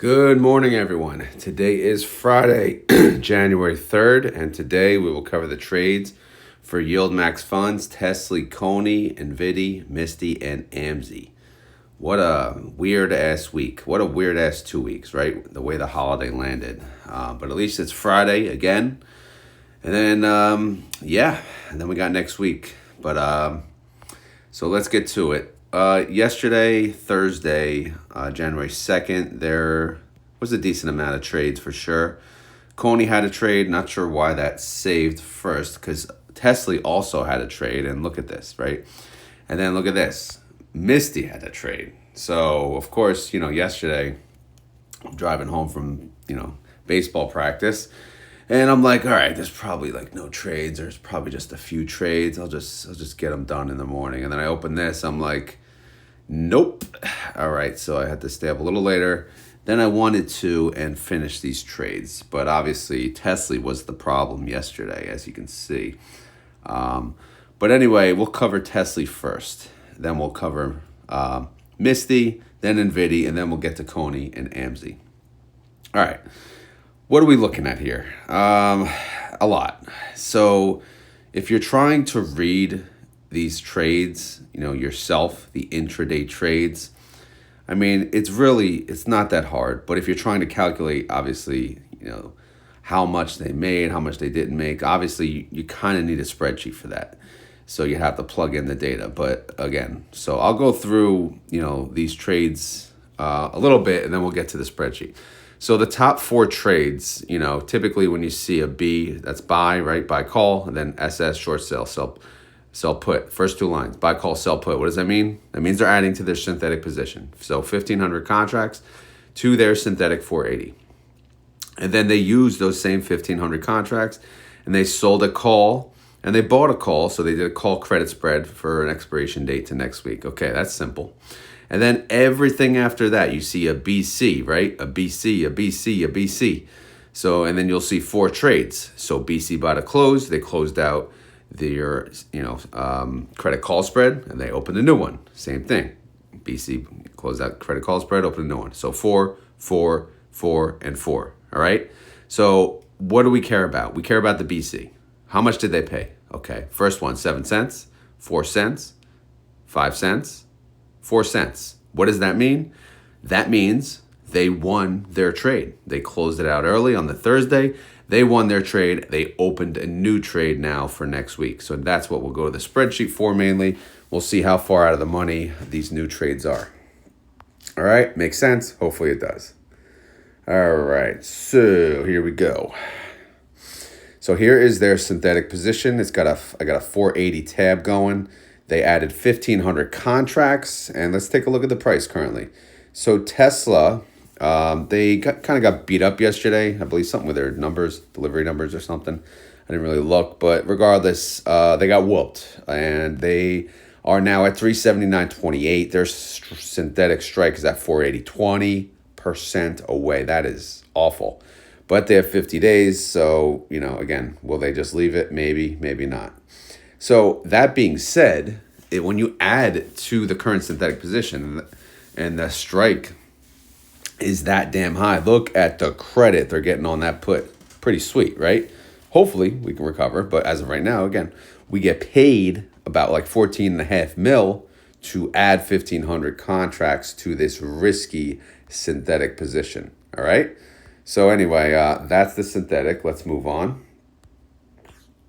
Good morning, everyone. Today is Friday, January 3rd, and today we will cover the trades for YieldMax funds, Tesley, CONY, NVDY, Misty, and AMZY. What a weird-ass week. What a weird-ass 2 weeks, right? The way the holiday landed. But at least it's Friday again. And then, and then we got next week. But so let's get to it. Yesterday, Thursday, January 2nd, there was a decent amount of trades for sure. CONY had a trade. Not sure why that saved first, because Tesley also had a trade. And look at this, right? And then look at this. Misty had a trade. So, of course, yesterday, I'm driving home from, baseball practice. And I'm like, all right, there's probably like no trades. There's probably just a few trades. I'll just get them done in the morning. And then I open this. I'm like, nope. All right, so I had to stay up a little later. Then I wanted to and finish these trades. But obviously, Tesley was the problem yesterday, as you can see. But anyway, we'll cover Tesley first. Then we'll cover Misty, then NVDY, and then we'll get to CONY and AMZY. All right. What are we looking at here? A lot. So if you're trying to read these trades, yourself, the intraday trades, I mean, it's not that hard. But if you're trying to calculate, obviously, how much they made, how much they didn't make, obviously you kind of need a spreadsheet for that. So you have to plug in the data. But again, so I'll go through, these trades a little bit, and then we'll get to the spreadsheet. So the top four trades, typically when you see a B, that's buy, right? Buy call, and then SS, short sell, sell put. First two lines, buy call, sell put. What does that mean? That means they're adding to their synthetic position. So 1,500 contracts to their synthetic 480. And then they use those same 1,500 contracts, and they sold a call, and they bought a call. So they did a call credit spread for an expiration date to next week. Okay, that's simple. And then everything after that, you see a BC, right? A BC, a BC, a BC. So, and then you'll see four trades. So BC bought a close. They closed out their, credit call spread, and they opened a new one. Same thing. BC closed out credit call spread, opened a new one. So 4, 4, 4, and 4. All right. So what do we care about? We care about the BC. How much did they pay? Okay. First one, 7 cents, 4 cents, 5 cents. 4 cents. What does that mean? That means they won their trade. They closed it out early on the Thursday. They won their trade. They opened a new trade now for next week. So that's what we'll go to the spreadsheet for mainly. We'll see how far out of the money these new trades are. All right, makes sense? Hopefully it does. All right, so here we go. So here is their synthetic position. I got a 480 tab going. They added 1,500 contracts, and let's take a look at the price currently. So Tesla, they kind of got beat up yesterday. I believe something with their numbers, delivery numbers or something. I didn't really look, but regardless, they got whooped, and they are now at 379.28. Their synthetic strike is at 480, 20% away. That is awful. But they have 50 days, so, again, will they just leave it? Maybe, maybe not. So that being said, when you add to the current synthetic position and the strike is that damn high, look at the credit they're getting on that put. Pretty sweet, right? Hopefully we can recover. But as of right now, again, we get paid about like 14.5 mil to add 1,500 contracts to this risky synthetic position. All right. So anyway, that's the synthetic. Let's move on.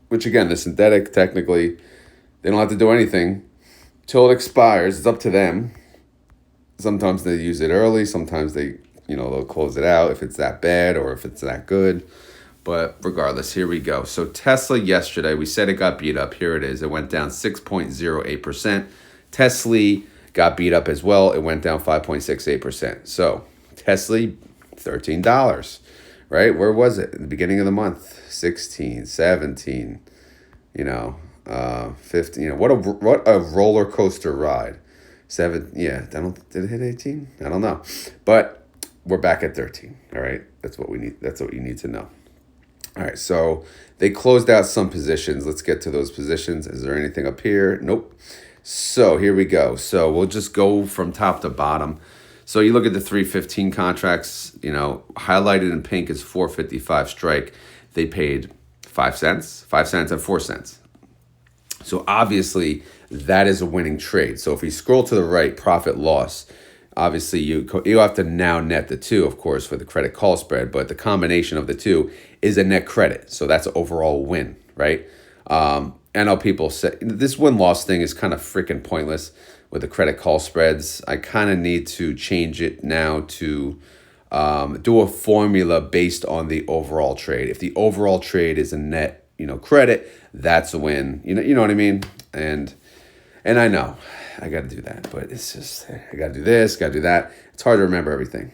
Which again, the synthetic, technically, they don't have to do anything till it expires. It's up to them. Sometimes they use it early. Sometimes they'll close it out if it's that bad or if it's that good. But regardless, here we go. So Tesla yesterday, we said it got beat up. Here it is. It went down 6.08%. Tesley got beat up as well. It went down 5.68%. So Tesley, $13. Right? Where was it? At the beginning of the month, 16, 17, 15. What a roller coaster ride. Did it hit 18? I don't know. But we're back at 13. All right. That's what we need. That's what you need to know. All right. So they closed out some positions. Let's get to those positions. Is there anything up here? Nope. So here we go. So we'll just go from top to bottom. So you look at the 315 contracts, highlighted in pink is 455 strike. They paid 5 cents, 5 cents, and 4 cents. So obviously that is a winning trade. So if we scroll to the right, profit loss, obviously you have to now net the two, of course, for the credit call spread, but the combination of the two is a net credit. So that's an overall win, right? I know people say this win-loss thing is kind of freaking pointless with the credit call spreads. I kind of need to change it now to do a formula based on the overall trade. If the overall trade is a net, credit, that's a win. You know what I mean? And I know I got to do that, but it's just, I got to do this, got to do that. It's hard to remember everything.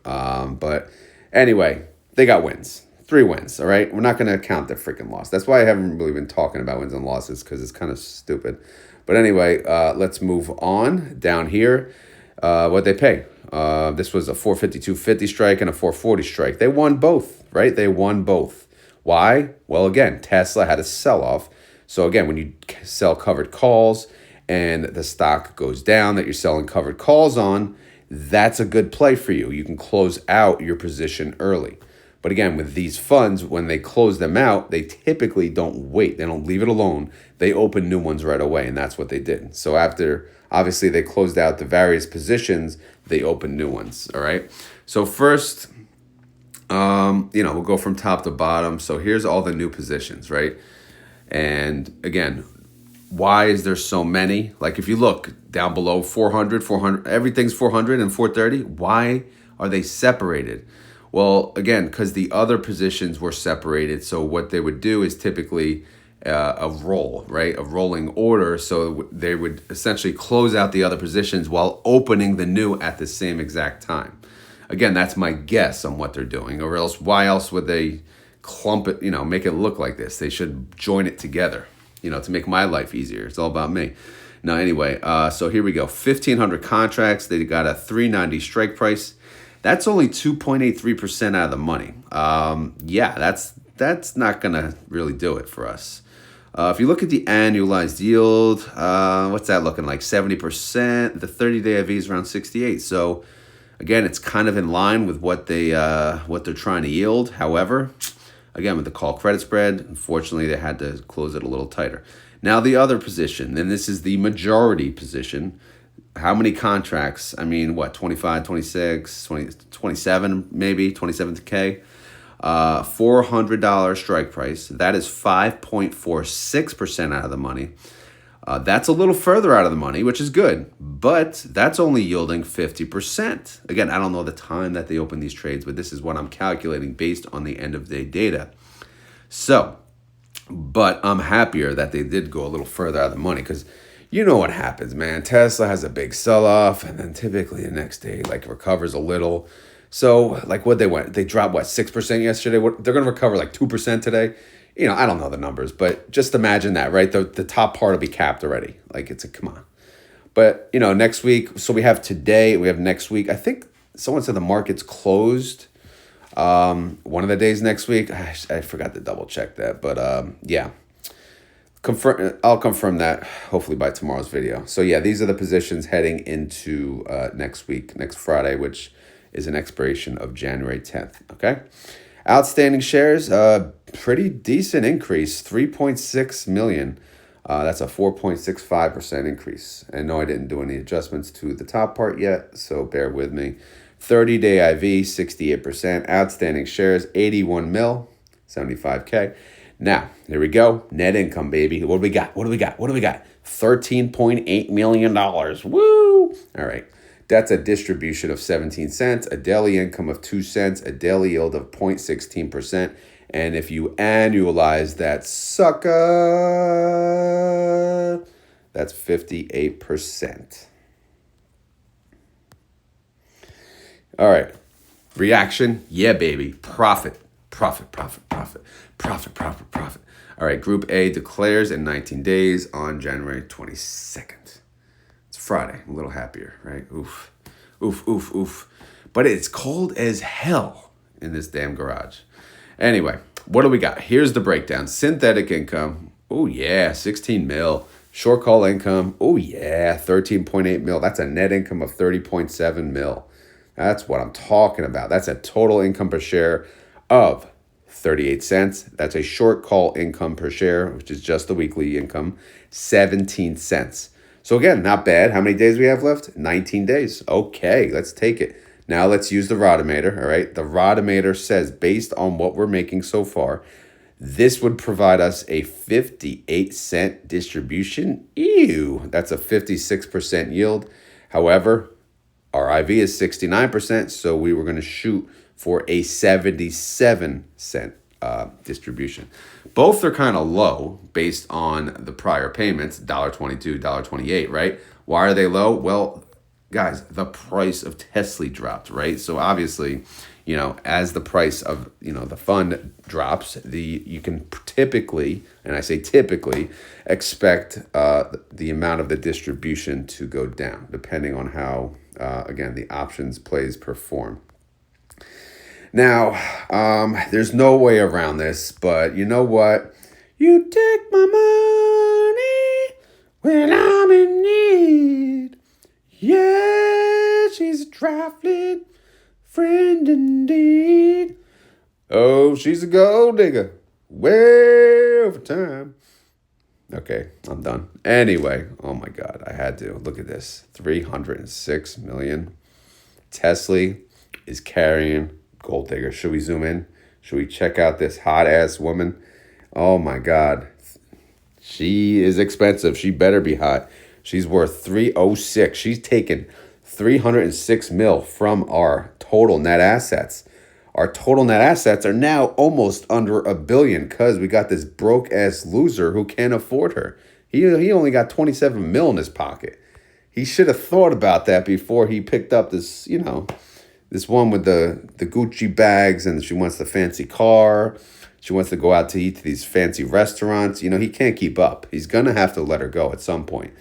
But anyway, they got wins. 3 wins, all right? We're not going to count the freaking loss. That's why I haven't really been talking about wins and losses, because it's kind of stupid. But anyway, let's move on. Down here, what they pay. This was a 452.50 strike and a 440 strike. They won both, right? They won both. Why? Well, again, Tesla had a sell-off. So again, when you sell covered calls and the stock goes down that you're selling covered calls on, that's a good play for you. You can close out your position early. But again, with these funds, when they close them out, they typically don't wait. They don't leave it alone. They open new ones right away, and that's what they did. So after, obviously, they closed out the various positions, they opened new ones, all right? So first, we'll go from top to bottom. So here's all the new positions, right? And again, why is there so many? Like if you look down below 400, everything's 400 and 430. Why are they separated? Well, again, because the other positions were separated. So what they would do is typically a roll, right? A rolling order. So they would essentially close out the other positions while opening the new at the same exact time. Again, that's my guess on what they're doing, or else why else would they clump it, make it look like this? They should join it together, to make my life easier. It's all about me. Now, anyway, so here we go. 1,500 contracts. They got a 390 strike price. That's only 2.83% out of the money. That's not going to really do it for us. If you look at the annualized yield, what's that looking like? 70%. The 30-day IV is around 68. So again, it's kind of in line with what they're trying to yield. However, again, with the call credit spread, unfortunately, they had to close it a little tighter. Now, the other position, and this is the majority position. How many contracts? 25, 26, 20, 27, maybe, 27K. $400 strike price. That is 5.46% out of the money. That's a little further out of the money, which is good, but that's only yielding 50%. Again, I don't know the time that they open these trades, but this is what I'm calculating based on the end of day data. So, but I'm happier that they did go a little further out of the money, because you know what happens, man. Tesla has a big sell-off, and then typically the next day, recovers a little. So, they dropped, 6% yesterday? They're going to recover 2% today? I don't know the numbers, but just imagine that, right? The top part will be capped already. Come on. But, next week, so we have today, we have next week. I think someone said the market's closed one of the days next week. I forgot to double check that, but yeah. I'll confirm that hopefully by tomorrow's video. So yeah, these are the positions heading into next week, next Friday, which is an expiration of January 10th, okay? Outstanding shares, pretty decent increase, 3.6 million. That's a 4.65% increase. And no, I didn't do any adjustments to the top part yet, so bear with me. 30-day IV, 68%. Outstanding shares, 81 mil, 75K. Now, here we go. Net income, baby. What do we got? $13.8 million. Woo! All right. That's a distribution of 17 cents, a daily income of 2 cents, a daily yield of 0.16%. And if you annualize that sucker, that's 58%. All right. Reaction. Yeah, baby. Profit. All right. Group A declares in 19 days on January 22nd. It's Friday. I'm a little happier, right? Oof. But it's cold as hell in this damn garage. Anyway, what do we got? Here's the breakdown. Synthetic income. Oh, yeah. 16 mil. Short call income. Oh, yeah. 13.8 mil. That's a net income of 30.7 mil. That's what I'm talking about. That's a total income per share of 38 cents. That's a short call income per share, which is just the weekly income, 17 cents. So again, not bad. How many days we have left? 19 days. Okay, let's take it. Now let's use the Rotometer, all right? The Rotometer says, based on what we're making so far, this would provide us a 58-cent distribution. Ew, that's a 56% yield. However, our IV is 69%, so we were going to shoot for a 77-cent distribution. Both are kind of low based on the prior payments, $1.22, $1.28, right? Why are they low? Well, guys, the price of Tesley dropped, right? So obviously, as the price of, the fund drops, you can typically, and I say typically, expect the amount of the distribution to go down, depending on how, again, the options plays perform. Now, there's no way around this, but you know what? You take my money when I'm in need. Yeah, she's a trifling friend indeed. Oh, she's a gold digger, way over time. Okay, I'm done. Anyway, oh my God, I had to. Look at this, 306 million. Tesley is carrying gold digger. Should we zoom in? Should we check out this hot ass woman? Oh my God. She is expensive. She better be hot. She's worth 306. She's taken 306 mil from our total net assets. Our total net assets are now almost under $1 billion because we got this broke ass loser who can't afford her. He only got 27 mil in his pocket. He should have thought about that before he picked up this, this one with the Gucci bags, and she wants the fancy car. She wants to go out to eat to these fancy restaurants. He can't keep up. He's going to have to let her go at some point.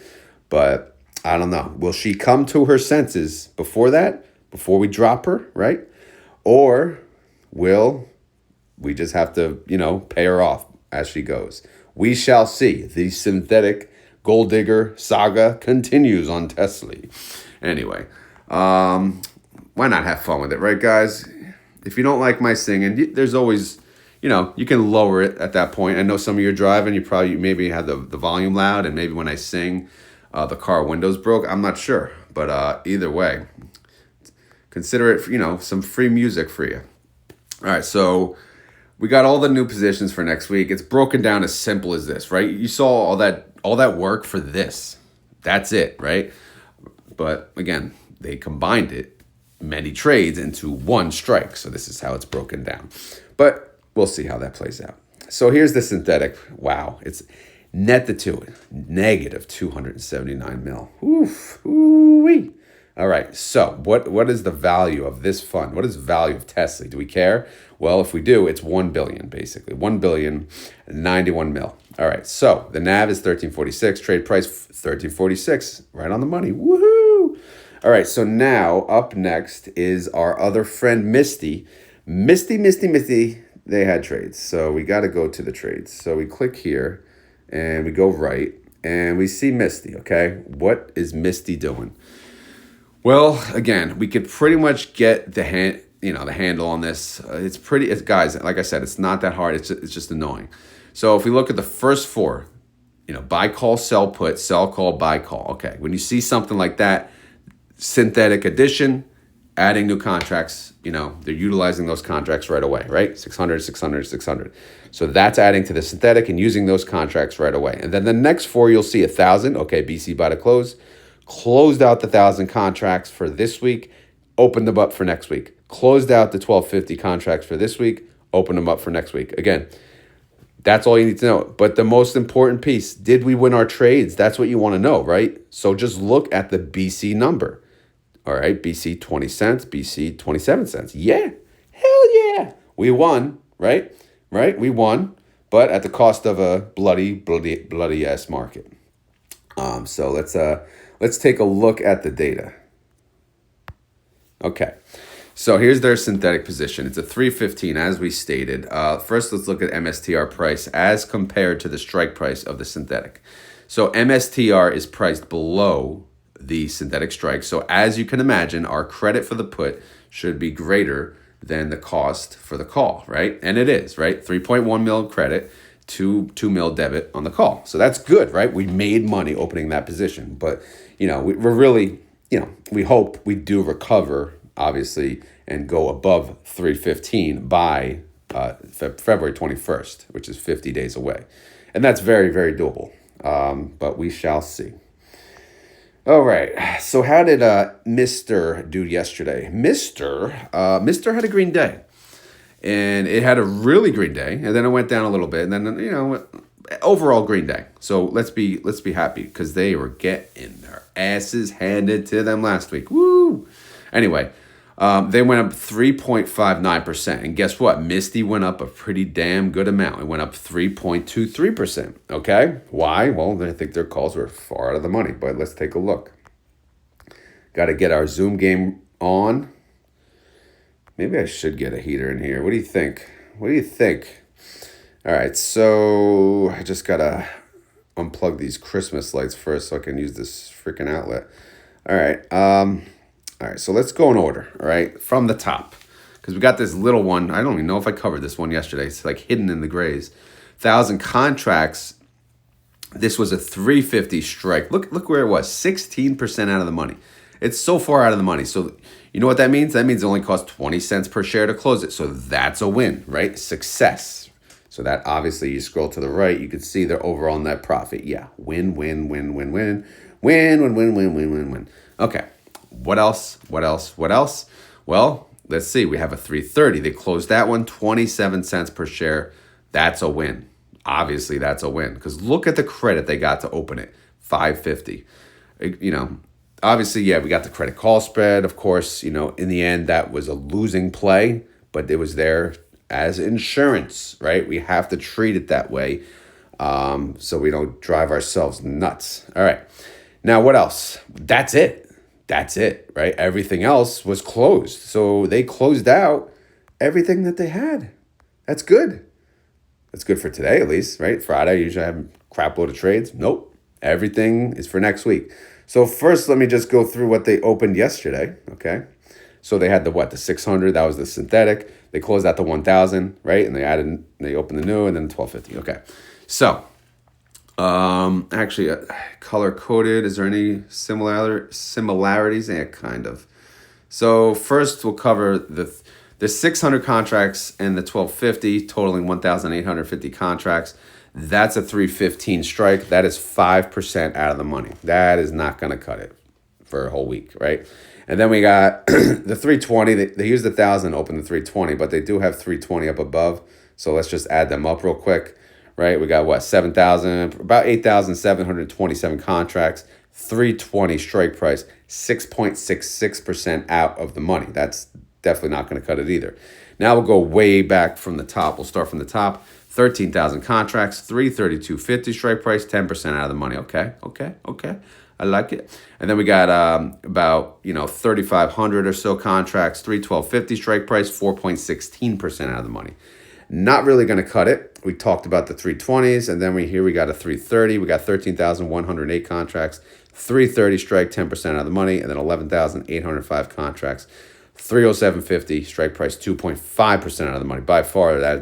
But I don't know. Will she come to her senses before that? Before we drop her, right? Or will we just have to, pay her off as she goes? We shall see. The synthetic gold digger saga continues on Tesley. Anyway, why not have fun with it, right, guys? If you don't like my singing, there's always, you can lower it at that point. I know some of you are driving. You maybe have the volume loud, and maybe when I sing, the car windows broke. I'm not sure. But either way, consider it, some free music for you. All right, so we got all the new positions for next week. It's broken down as simple as this, right? You saw all that work for this. That's it, right? But again, they combined it, many trades, into one strike. So this is how it's broken down. But we'll see how that plays out. So here's the synthetic. Wow, it's net the two, negative 279 mil. Oof, ooh-wee. All right, so what is the value of this fund? What is the value of Tesley? Do we care? Well, if we do, it's 1 billion, basically. 1 billion, 91 mil. All right, so the NAV is 1346, trade price 1346, right on the money. Woohoo! All right, so now up next is our other friend, Misty. Misty. They had trades, so we got to go to the trades. So we click here, and we go right, and we see Misty, okay? What is Misty doing? Well, again, we could pretty much get the handle on this. Guys, like I said, it's not that hard. It's just annoying. So if we look at the first four, buy, call, sell, put, sell, call, buy, call. Okay, when you see something like that, synthetic addition, adding new contracts, they're utilizing those contracts right away, right? 600, 600, 600. So that's adding to the synthetic and using those contracts right away. And then the next four, you'll see 1,000. Okay, BC by the close. Closed out the 1,000 contracts for this week, opened them up for next week. Closed out the 1,250 contracts for this week, opened them up for next week. Again, that's all you need to know. But the most important piece, did we win our trades? That's what you want to know, right? So just look at the BC number. All right, BC 20 cents, BC 27 cents. Yeah, hell yeah. We won, right? Right, we won, but at the cost of a bloody ass market. So let's take a look at the data. Okay, so here's their synthetic position. It's a 315 as we stated. First, let's look at MSTR price as compared to the strike price of the synthetic. So MSTR is priced below the synthetic strike. So as you can imagine, our credit for the put should be greater than the cost for the call, right? And it is, right? 3.1 mil credit, 2 mil debit on the call. So that's good, right? We made money opening that position. But, we're really, we hope we do recover, obviously, and go above 315 by February 21st, which is 50 days away. And that's very, very doable. But we shall see. All right. So how did Mr. do yesterday? Mr. had a green day. And it had a really green day. And then it went down a little bit. And then, overall green day. So let's be happy because they were getting their asses handed to them last week. Woo! Anyway, they went up 3.59%. And guess what? Misty went up a pretty damn good amount. It went up 3.23%. Okay? Why? Well, I think their calls were far out of the money. But let's take a look. Got to get our Zoom game on. Maybe I should get a heater in here. What do you think? All right, so I just got to unplug these Christmas lights first so I can use this freaking outlet. All right, so let's go in order, all right, from the top. Because we got this little one. I don't even know if I covered this one yesterday. It's like hidden in the grays. 1,000 contracts. This was a 350 strike. Look where it was, 16% out of the money. It's so far out of the money. So you know what that means? That means it only costs 20 cents per share to close it. So that's a win, right? Success. So that obviously you scroll to the right, you can see their overall net profit. Yeah, win. Okay, what else? Well, let's see. We have a 330. They closed that one, 27 cents per share. That's a win. Obviously, that's a win because look at the credit they got to open it, 550. Obviously, yeah, we got the credit call spread. Of course, in the end, that was a losing play, but it was there as insurance, right? We have to treat it that way so we don't drive ourselves nuts. All right. Now, what else? That's it, right? Everything else was closed. So they closed out everything that they had. That's good. That's good for today, at least, right? Friday, usually I have a crap load of trades. Nope. Everything is for next week. So first, let me just go through what they opened yesterday, okay? So they had the 600, that was the synthetic. They closed out the 1,000, right? And they opened the new and then 1,250, okay. So, actually, color-coded, is there any similarities? Yeah, kind of. So first, we'll cover the 600 contracts and the 1,250, totaling 1,850 contracts. That's a 315 strike. That is 5% out of the money. That is not going to cut it for a whole week, right? And then we got the 320. They used 1,000 to open the 320, but they do have 320 up above. So let's just add them up real quick, right? We got 7,000, about 8,727 contracts, 320 strike price, 6.66% out of the money. That's definitely not going to cut it either. Now we'll go way back from the top. We'll start from the top. 13,000 contracts, 332.50 strike price, 10% out of the money. Okay. I like it. And then we got about 3,500 or so contracts, 312.50 strike price, 4.16% out of the money. Not really going to cut it. We talked about the 320s, and then we got a 330. We got 13,108 contracts, 330 strike, 10% out of the money, and then 11,805 contracts, 307.50 strike price, 2.5% out of the money. By far, that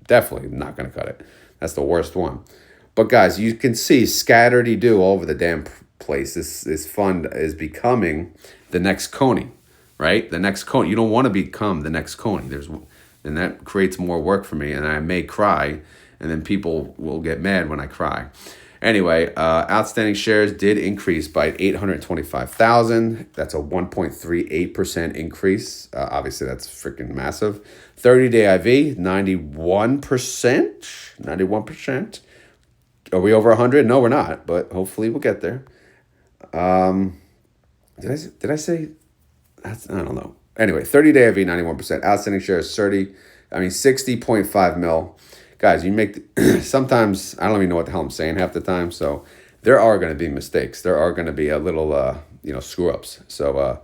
definitely not going to cut it. That's the worst one. But guys, you can see scattered-do all over the damn place. This fund is becoming the next CONY, right? The next CONY. You don't want to become the next CONY. And that creates more work for me, and I may cry, and then people will get mad when I cry. Anyway, outstanding shares did increase by 825,000. That's a 1.38% increase. Obviously, that's freaking massive. 30-day IV, 91%. 91%. Are we over 100? No, we're not, but hopefully we'll get there. Did I say? I don't know. Anyway, 30-day IV, 91%. Outstanding shares, 60.5 mil. Guys, you make sometimes I don't even know what the hell I'm saying half the time. So there are going to be mistakes. There are going to be a little screw ups. So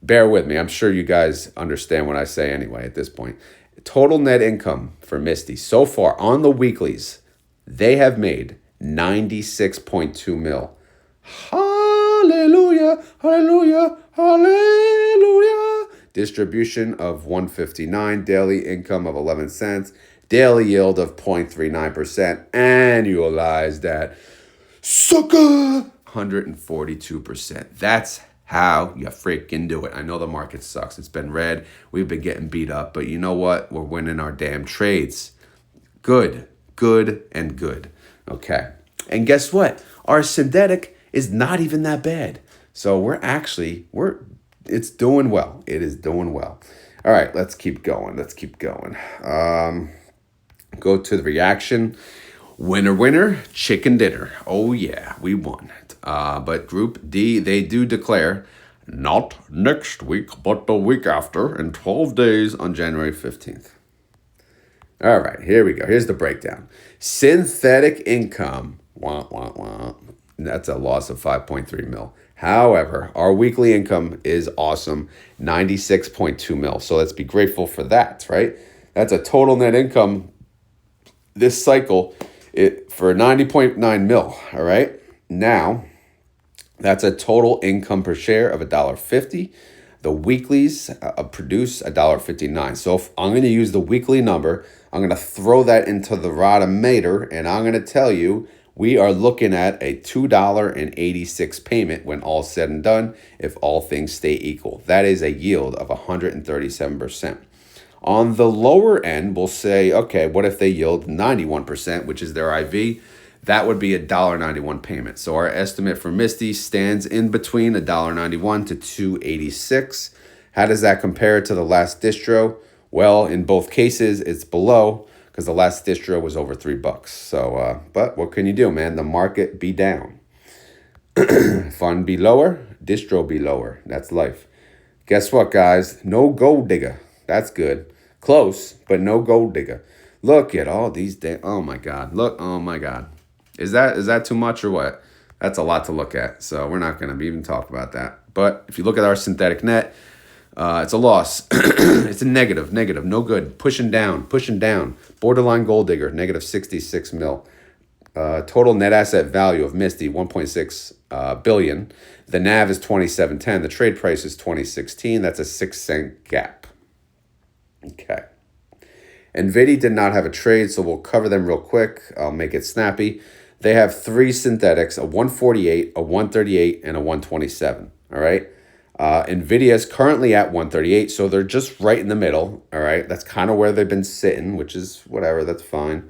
bear with me. I'm sure you guys understand what I say anyway at this point. Total net income for Misty so far on the weeklies, they have made 96.2 mil. Hallelujah. hallelujah, hallelujah. Distribution of 159, daily income of 11 cents, daily yield of 0.39%, annualized at sucker 142%. That's how you freaking do it. I know the market sucks. It's been red. We've been getting beat up, but you know what? We're winning our damn trades. Good, good, and good. Okay. And guess what? Our synthetic is not even that bad. So it's doing well. It is doing well. All right, let's keep going. Go to the reaction. Winner, winner, chicken dinner. Oh yeah, we won. But Group D, they do declare not next week, but the week after in 12 days on January 15th. All right, here we go. Here's the breakdown. Synthetic income, that's a loss of 5.3 mil. However, our weekly income is awesome, 96.2 mil. So let's be grateful for that, right? That's a total net income this cycle for 90.9 mil, all right? Now, that's a total income per share of $1.50. The weeklies produce $1.59. So if I'm going to use the weekly number, I'm going to throw that into the Rotomator, and I'm going to tell you we are looking at a $2.86 payment when all's said and done, if all things stay equal. That is a yield of 137%. On the lower end, we'll say, okay, what if they yield 91%, which is their IV? That would be a $1.91 payment. So our estimate for Misty stands in between $1.91 to $2.86. How does that compare to the last distro? Well, in both cases, it's below because the last distro was over $3. So, but what can you do, man? The market be down. Fund be lower, distro be lower. That's life. Guess what, guys? No gold digger. That's good. Close, but no gold digger. Look at all these oh my God. Look, oh my God. Is that too much or what? That's a lot to look at. So we're not going to even talk about that. But if you look at our synthetic net, it's a loss. It's a negative, no good. Pushing down. Borderline gold digger, negative 66 mil. Total net asset value of Misty, 1.6 billion. The NAV is 2710. The trade price is 2016. That's a 6-cent gap. Okay. NVDY did not have a trade, so we'll cover them real quick. I'll make it snappy. They have three synthetics, a 148, a 138, and a 127. All right. Nvidia is currently at 138, so they're just right in the middle. All right. That's kind of where they've been sitting, which is whatever. That's fine.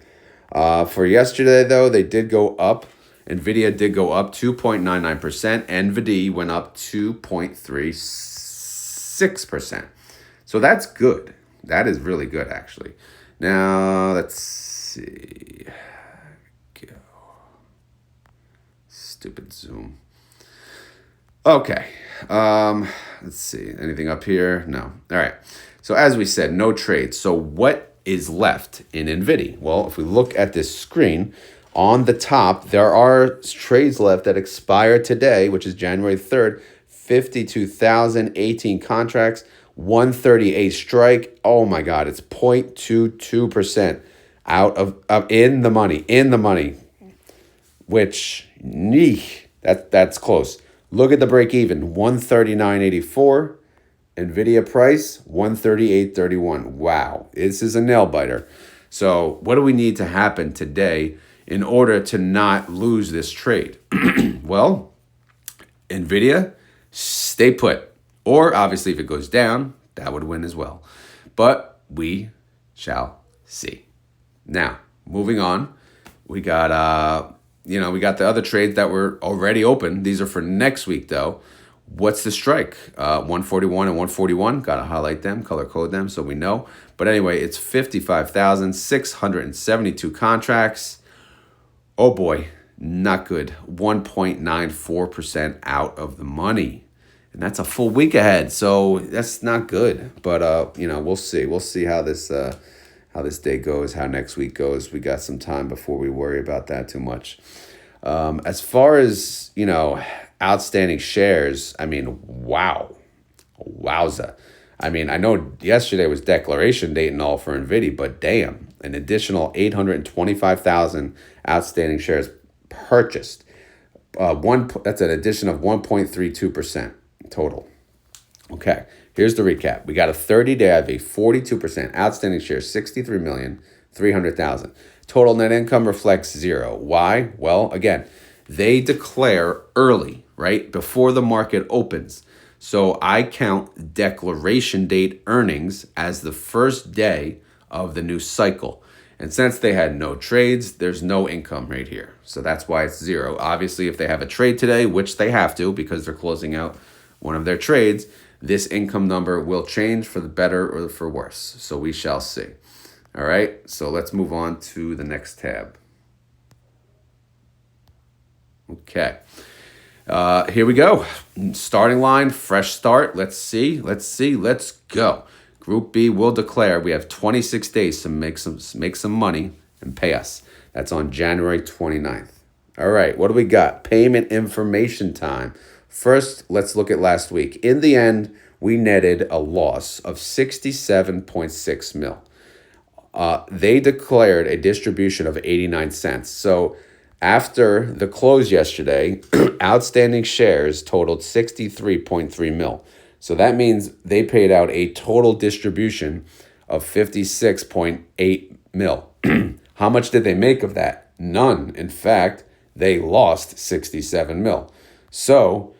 For yesterday, though, they did go up. Nvidia did go up 2.99%. NVDY went up 2.36%. So that's good. That is really good, actually. Now, let's see. Go. Stupid Zoom. Okay. Let's see. Anything up here? No. All right. So as we said, no trades. So what is left in NVIDIA? Well, if we look at this screen, on the top, there are trades left that expire today, which is January 3rd, 52,018 contracts, 138 strike. Oh my God, it's 0.22% out of in the money, which that's close. Look at the break even, 139.84. Nvidia price, 138.31. Wow, this is a nail biter. So what do we need to happen today in order to not lose this trade? Well, Nvidia, stay put. Or obviously if it goes down, that would win as well. But we shall see. Now, moving on, we got we got the other trades that were already open. These are for next week though. What's the strike? 141 and 141. Got to highlight them, color code them so we know. But anyway, it's 55,672 contracts. Oh boy, not good. 1.94% out of the money. And that's a full week ahead. So that's not good. But we'll see. We'll see how this day goes, how next week goes. We got some time before we worry about that too much. As far as, outstanding shares, I mean, wowza. I mean, I know yesterday was declaration date and all for NVIDIA, but damn, an additional 825,000 outstanding shares purchased. That's an addition of 1.32%. total. Okay, here's the recap. We got a 30-day IV, 42%, outstanding shares, 63,300,000. Total net income reflects zero. Why? Well, again, they declare early, right, before the market opens. So I count declaration date earnings as the first day of the new cycle. And since they had no trades, there's no income right here. So that's why it's zero. Obviously, if they have a trade today, which they have to because they're closing out one of their trades, this income number will change for the better or for worse. So we shall see. All right, so let's move on to the next tab. Okay, here we go. Starting line, fresh start. Let's see, let's go. Group B will declare. We have 26 days to make some money and pay us. That's on January 29th. All right, what do we got? Payment information time. First, let's look at last week. In the end, we netted a loss of 67.6 mil. They declared a distribution of 89 cents. So after the close yesterday, outstanding shares totaled 63.3 mil. So that means they paid out a total distribution of 56.8 mil. How much did they make of that? None. In fact, they lost 67 mil. So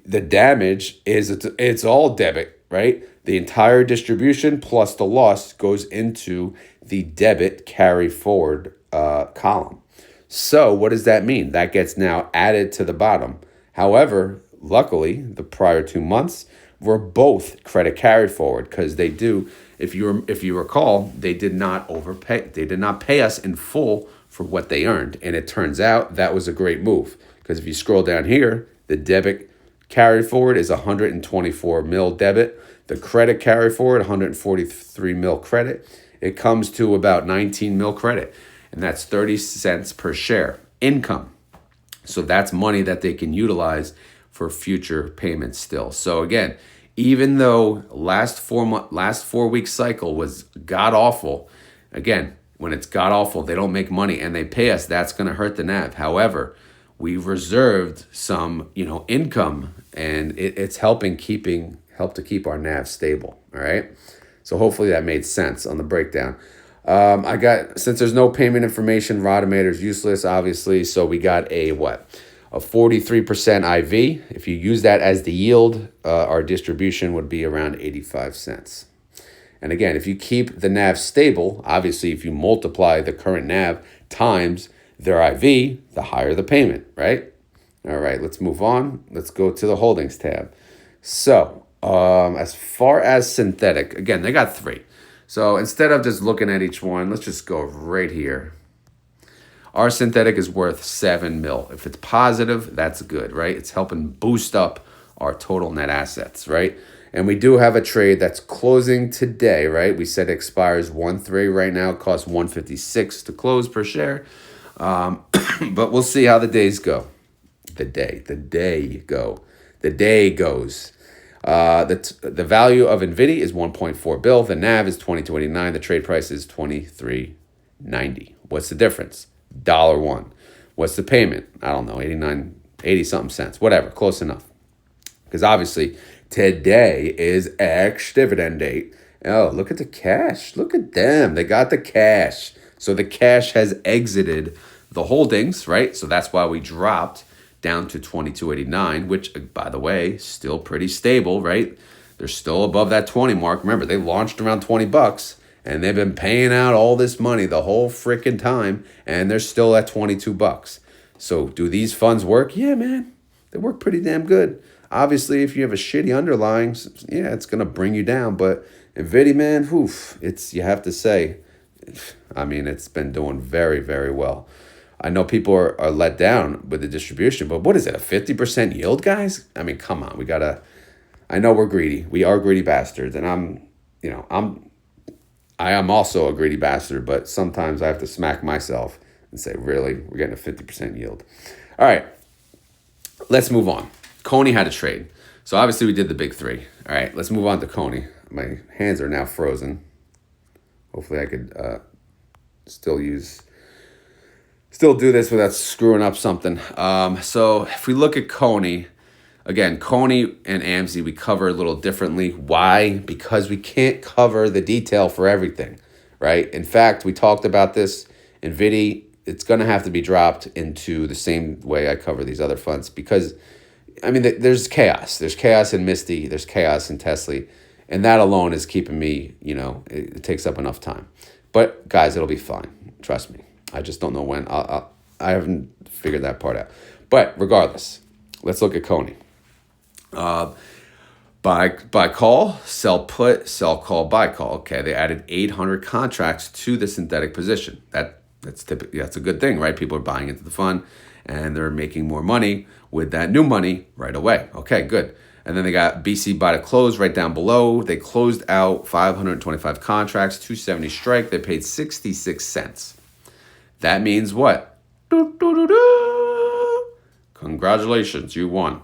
the damage is it's all debit, right? The entire distribution plus the loss goes into the debit carry forward column. So what does that mean? That gets now added to the bottom. However, luckily, the prior 2 months were both credit carry forward because they do. If you recall, they did not overpay. They did not pay us in full for what they earned, and it turns out that was a great move because if you scroll down here, the debit carry forward is 124 mil debit. The credit carry forward, 143 mil credit. It comes to about 19 mil credit, and that's 30 cents per share income. So that's money that they can utilize for future payments still. So again, even though last 4 week cycle was god awful, again, when it's god awful, they don't make money and they pay us, that's going to hurt the NAV. However, we've reserved some, income, and it's help to keep our NAV stable. All right. So hopefully that made sense on the breakdown. Since there's no payment information, Rotometer is useless, obviously. So we got a 43% IV. If you use that as the yield, our distribution would be around 85 cents. And again, if you keep the NAV stable, obviously if you multiply the current NAV times their IV, the higher the payment, right? All right, let's move on. Let's go to the holdings tab. So as far as synthetic, again, they got 3. So instead of just looking at each one, let's just go right here. Our synthetic is worth 7 mil. If it's positive, that's good, right? It's helping boost up our total net assets, right? And we do have a trade that's closing today, right? We said it expires 1/3 right now. It costs 156 to close per share. But we'll see how the days go. The day goes. The value of NVDY is 1.4 bill. The NAV is 22.89. The trade price is 23.90. What's the difference? $1. What's the payment? I don't know, 80 something cents, whatever, close enough. Because obviously today is ex-dividend date. Oh, look at the cash. Look at them. They got the cash. So the cash has exited the holdings, right? So that's why we dropped down to 22.89, which, by the way, still pretty stable, right? They're still above that 20 mark. Remember, they launched around $20, and they've been paying out all this money the whole freaking time, and they're still at $22. So do these funds work? Yeah, man, they work pretty damn good. Obviously, if you have a shitty underlying, yeah, it's going to bring you down. But NVIDIA, man, you have to say, I mean, it's been doing very, very well. I know people are let down with the distribution, but what is it, a 50% yield, guys? I mean, come on, I know we're greedy. We are greedy bastards, and I am also a greedy bastard, but sometimes I have to smack myself and say, really, we're getting a 50% yield. All right, let's move on. CONY had a trade. So obviously we did the big 3. All right, let's move on to CONY. My hands are now frozen. Hopefully I could still do this without screwing up something. So if we look at CONY, Again, CONY and AMZY, we cover a little differently. Why? Because we can't cover the detail for everything, right? In fact, we talked about this. NVDY, it's going to have to be dropped into the same way I cover these other funds because, I mean, there's chaos. There's chaos in Misty. There's chaos in Tesley. And that alone is keeping me, it takes up enough time. But, guys, it'll be fine. Trust me. I just don't know when. I haven't figured that part out. But regardless, let's look at CONY. Buy call, sell put, sell call, buy call. Okay, they added 800 contracts to the synthetic position. That's typically, that's a good thing, right? People are buying into the fund and they're making more money with that new money right away. Okay, good. And then they got BC buy to close right down below. They closed out 525 contracts, 270 strike. They paid 66 cents. That means what? Congratulations, you won.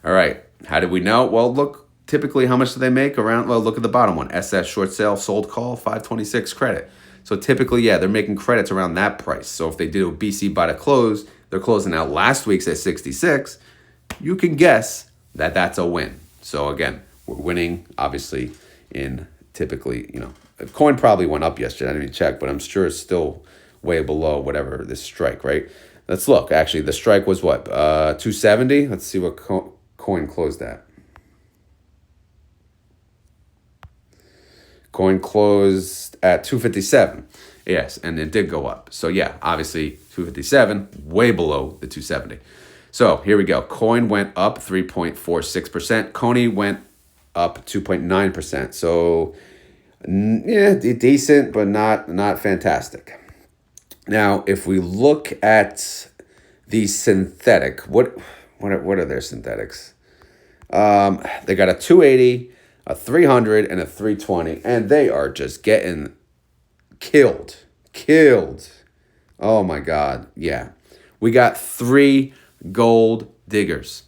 All right. How did we know? Well, look, typically how much do they make around? Well, look at the bottom one. SS short sale, sold call, 526 credit. So typically, yeah, they're making credits around that price. So if they do a BC buy to close, they're closing out last week's at 66. You can guess that that's a win. So again, we're winning, obviously, in typically, coin probably went up yesterday. I didn't even check, but I'm sure it's still way below whatever this strike, right? Let's look. Actually, the strike was what? 270? Let's see what coin closed at. Coin closed at 257. Yes, and it did go up. So yeah, obviously 257, way below the 270. So here we go. Coin went up 3.46%. CONY went up 2.9%. So yeah, decent, but not fantastic. Now, if we look at the synthetic, what are their synthetics? They got a 280, a 300, and a 320, and they are just getting killed. Oh my God, yeah. We got 3 gold diggers.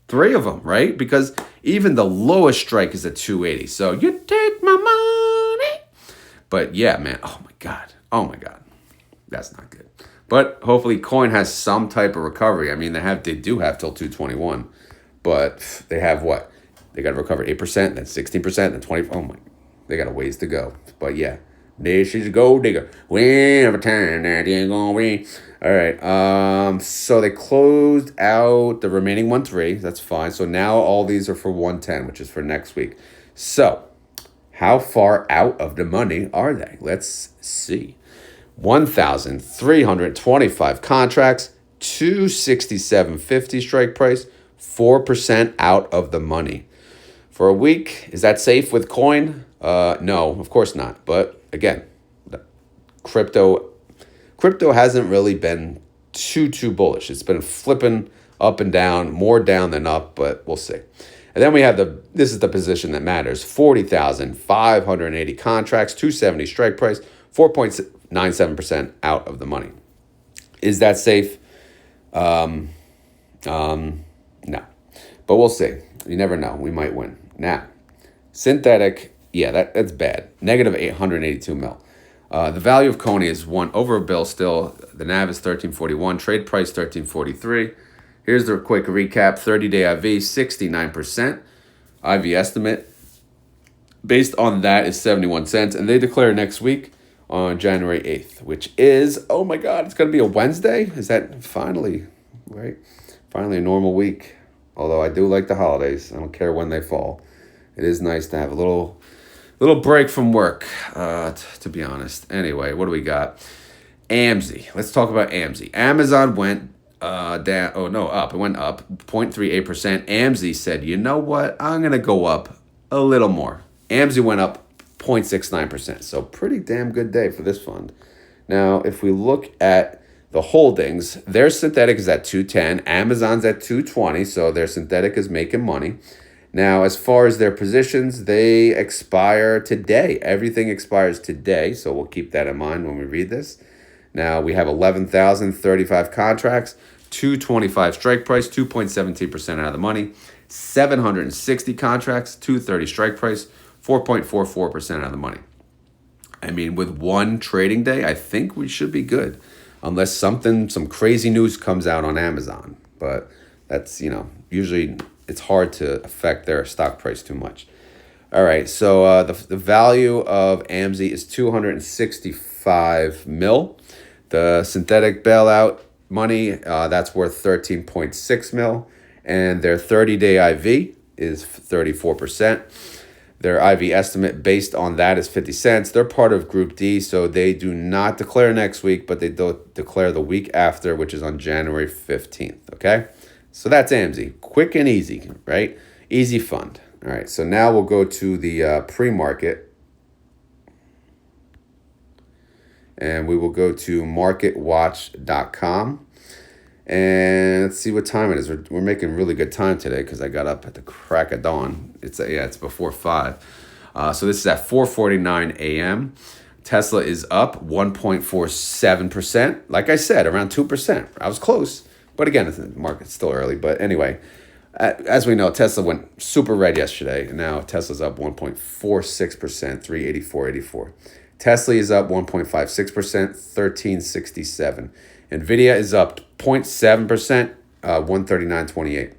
3 of them, right? Because even the lowest strike is a 280. So you take my money. But yeah, man, oh my God. That's not good. But hopefully coin has some type of recovery. I mean, they do have till 221, but they have what? They got to recover 8%, then 16%, then 20. Oh my, they got a ways to go. But yeah, this is a gold digger. Whenever time that ain't gonna be. All right. So they closed out the remaining 1.3. That's fine. So now all these are for 110, which is for next week. So how far out of the money are they? Let's see. 1,325 contracts, 267.50 strike price, 4% out of the money. For a week, is that safe with coin? No, of course not. But again, crypto hasn't really been too bullish. It's been flipping up and down, more down than up, but we'll see. And then we have this is the position that matters. 40,580 contracts, 270 strike price, 4.97% out of the money. Is that safe? No. But we'll see. You never know. We might win. Now, synthetic, yeah, that's bad. Negative 882 mil. The value of CONY is over a bill still. The NAV is 1341. Trade price 1343. Here's the quick recap. 30-day IV, 69%. IV estimate based on that is 71 cents. And they declare next week on January 8th, which is, oh my God, it's going to be a Wednesday? Is that finally, right? Finally a normal week. Although I do like the holidays. I don't care when they fall. It is nice to have a little break from work, to be honest. Anyway, what do we got? AMZY. Let's talk about AMZY. Amazon went down. Oh, no, up. It went up 0.38%. AMZY said, you know what? I'm going to go up a little more. AMZY went up 0.69%. So pretty damn good day for this fund. Now, if we look at the holdings, their synthetic is at 210. Amazon's at 220. So their synthetic is making money. Now, as far as their positions, they expire today. Everything expires today. So we'll keep that in mind when we read this. Now, we have 11,035 contracts, 225 strike price, 2.17% out of the money. 760 contracts, 230 strike price, 4.44% out of the money. I mean, with one trading day, I think we should be good. Unless some crazy news comes out on Amazon. But that's, usually it's hard to affect their stock price too much. All right, so the value of AMZY is 265 mil. The synthetic bailout money, that's worth 13.6 mil. And their 30-day IV is 34%. Their IV estimate based on that is 50 cents. They're part of Group D, so they do not declare next week, but they do declare the week after, which is on January 15th, okay? So that's AMZY. Quick and easy, right? Easy fund. All right, so now we'll go to the pre-market. And we will go to marketwatch.com. And let's see what time it is. We're making really good time today because I got up at the crack of dawn. It's before 5. So this is at 4:49 a.m. Tesla is up 1.47%. Like I said, around 2%. I was close. But again, the market's still early. But anyway, as we know, Tesla went super red yesterday. And now Tesla's up 1.46%, 384.84. Tesley is up 1.56%, 1367. Nvidia is up 0.7%, 139.28.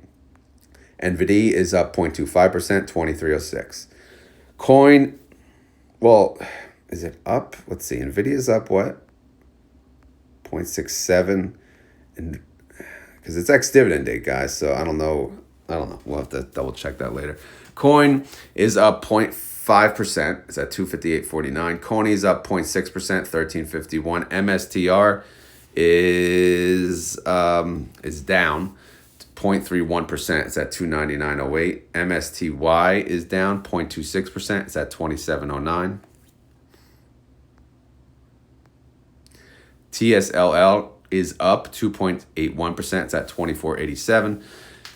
NVDY is up 0.25%, 2306. Coin, well, is it up? Let's see. Nvidia is up what? 0.67, and because it's ex-dividend date, guys. So I don't know. We'll have to double check that later. Coin is up 0.5%. It's at 258.49. CONY is up 0.6%, 1351. MSTR is down 0.31%. It's at 299.08. MSTY is down 0.26%. It's at 27.09. TSLY is up 2.81%. It's at 24.87.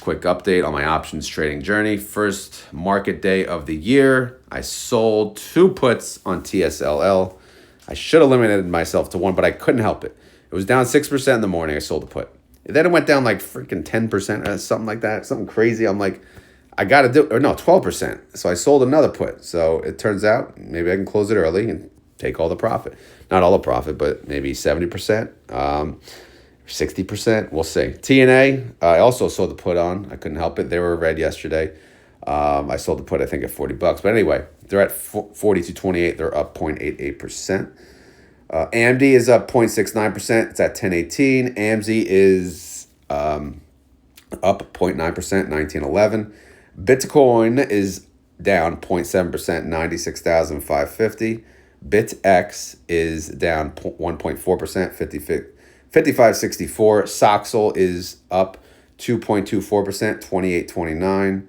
Quick update on my options trading journey. First market day of the year, I sold 2 puts on TSLY. I should have limited myself to 1, but I couldn't help it. It was down 6% in the morning. I sold a put. Then it went down like freaking 10% or something like that. Something crazy. I'm like, I got to do, or no, 12%. So I sold another put. So it turns out maybe I can close it early and take all the profit. Not all the profit, but maybe 70%, 60%. We'll see. TNA, I also sold the put on. I couldn't help it. They were red yesterday. I sold the put, I think, at $40. But anyway, they're at 42.28. They're up 0.88%. AMD is up 0.69%. It's at 10.18. AMZY is up 0.9%, 19.11. Bitcoin is down 0.7%, 96,550. BitX is down 1.4%, 55.64. Soxel is up 2.24%, 28.29.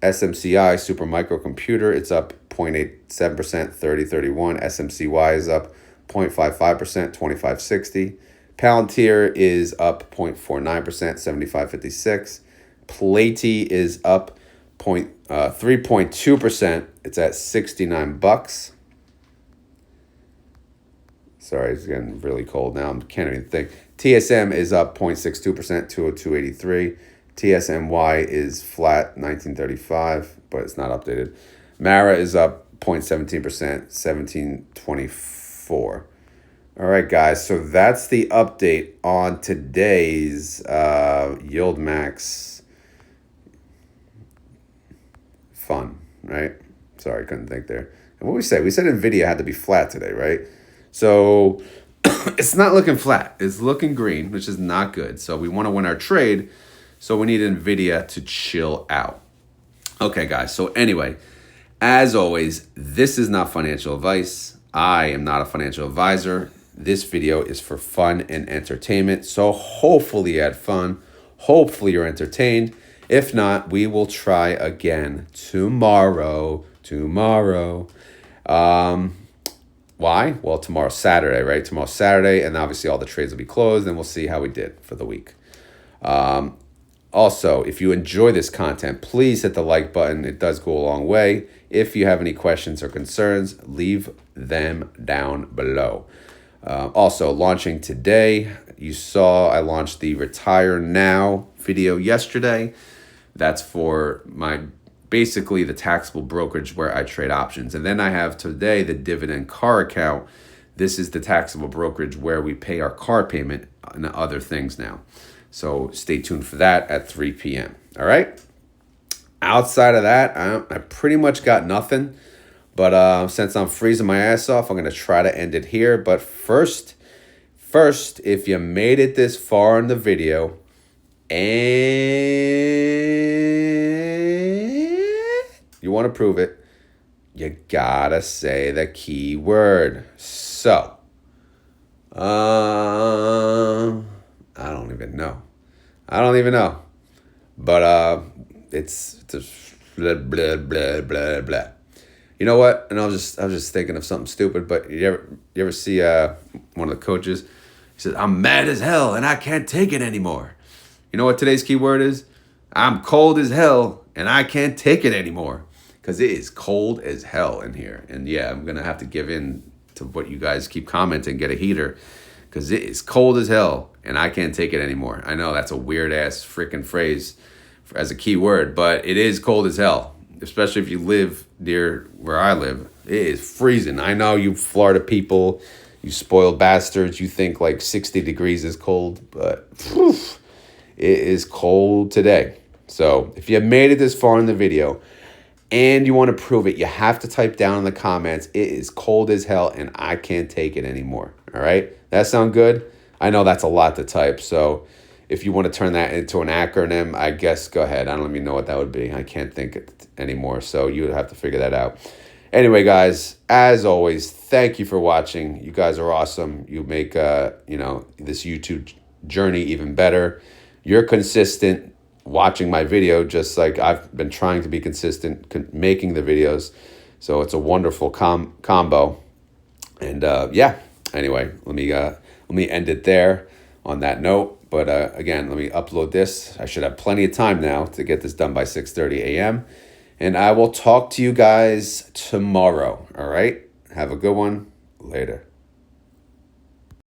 SMCI, Super Microcomputer, it's up 0.87%, 30.31. SMCY is up 0.55%, 25.60. Palantir is up 0.49%, 75.56. Platy is up 3.2%. It's at $69. Sorry, it's getting really cold now. I can't even think. TSM is up 0.62%, 202.83. TSMY is flat, 1935, but it's not updated. Mara is up 0.17%, 1724. All right, guys, so that's the update on today's YieldMax fun, right? Sorry, couldn't think there. And what we said Nvidia had to be flat today, right? So it's not looking flat. It's looking green, which is not good. So we want to win our trade. So we need Nvidia to chill out. Okay, guys. So anyway, as always, this is not financial advice. I am not a financial advisor. This video is for fun and entertainment. So hopefully you had fun. Hopefully you're entertained. If not, we will try again tomorrow. Why? Well, tomorrow's Saturday, right? Tomorrow's Saturday, and obviously all the trades will be closed, and we'll see how we did for the week. Also, if you enjoy this content, please hit the like button. It does go a long way. If you have any questions or concerns, leave them down below. Also, launching today, you saw I launched the Retire Now video yesterday. That's for basically the taxable brokerage where I trade options. And then I have today the dividend car account. This is the taxable brokerage where we pay our car payment and other things now. So stay tuned for that at 3 p.m. All right? Outside of that, I pretty much got nothing. But since I'm freezing my ass off, I'm going to try to end it here. But first, if you made it this far in the video and you want to prove it, you gotta say the keyword. So, I don't even know. But it's just blah blah blah blah blah. You know what? And I was just thinking of something stupid. But you ever see one of the coaches? He says, "I'm mad as hell and I can't take it anymore." You know what today's keyword is? I'm cold as hell and I can't take it anymore. Because it is cold as hell in here. And yeah, I'm going to have to give in to what you guys keep commenting, get a heater. Because it is cold as hell and I can't take it anymore. I know that's a weird ass freaking phrase as a key word, but it is cold as hell. Especially if you live near where I live. It is freezing. I know you Florida people, you spoiled bastards, you think like 60 degrees is cold, but it is cold today. So if you made it this far in the video and you want to prove it, you have to type down in the comments, it is cold as hell and I can't take it anymore. All right? That sound good? I know that's a lot to type. So if you want to turn that into an acronym, I guess go ahead. I don't even know what that would be. I can't think it anymore. So you would have to figure that out. Anyway, guys, as always, thank you for watching. You guys are awesome. You make this YouTube journey even better. You're consistent watching my video, just like I've been trying to be consistent making the videos. So it's a wonderful combo. And yeah, anyway, let me end it there on that note. But again, let me upload this. I should have plenty of time now to get this done by 6:30 a.m. And I will talk to you guys tomorrow. All right? Have a good one. Later.